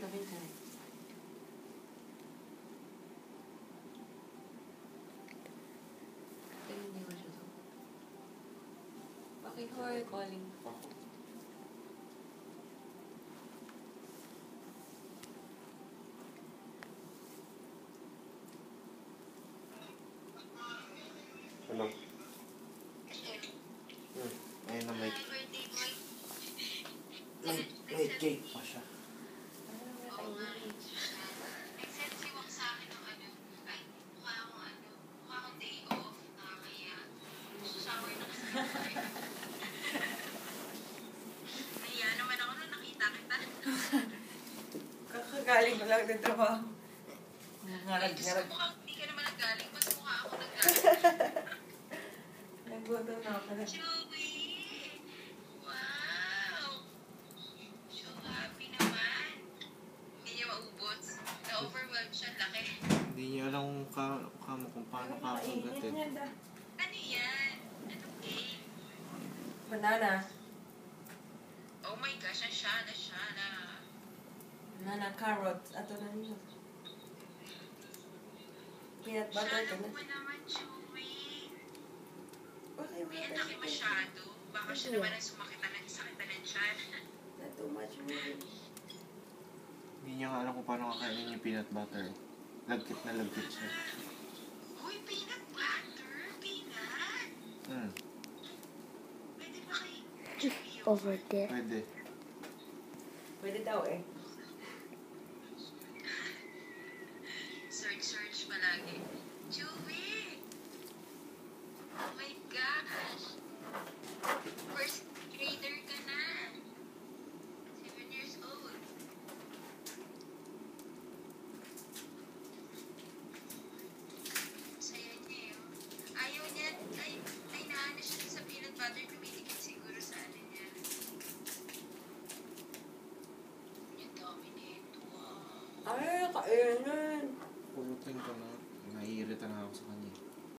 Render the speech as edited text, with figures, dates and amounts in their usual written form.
Gawin ka rin. Pero hindi mo siya so. Bakit who are you calling? Ano? Ayun na may cake pa siya. Nagsensiwak sa akin ng ano, ay, mukha akong day off, nakakaya. Shower na kasi ako. Nahiya naman ako nung nakita kita. Kakagaling ko lang ng trabaho. Ay, Diyos ko, mukhang hindi ka naman nagaling. Mas mukha ako nagaling. Nagutom na ako na. Joey! Wow! So happy naman. Hindi niya maubos. Na-overwhelmed siya, laki. Hindi niya alam kung paano kakagatin. Ano yan? Anong game? Banana. Oh my gosh, ang Shana. Banana, carrots. Ato na nyo. Peanut butter ka Shana na. mo naman, Joey. Okay, May ang laki masyado. Baka siya naman ang sumakitan ng tiyan. Not too much more. Hindi niya nga alam kung paano kakainin yung peanut butter. Lagkit na lagkit siya. Uy, peanut butter? Peanut? Pwede ba kay Joey yun? Over there. Pwede. Pwede daw eh. Search palagi. Joey! Oh my gosh! First grader ka na. 7 years old. Saya niya yun. Ayaw niya. Ay naano siya sa peanut butter. Tumitikit siguro sa ano niya. Yung dami nito ah. Ay, kainin. Pulutin ko na. Naiirita na ako sa kanya.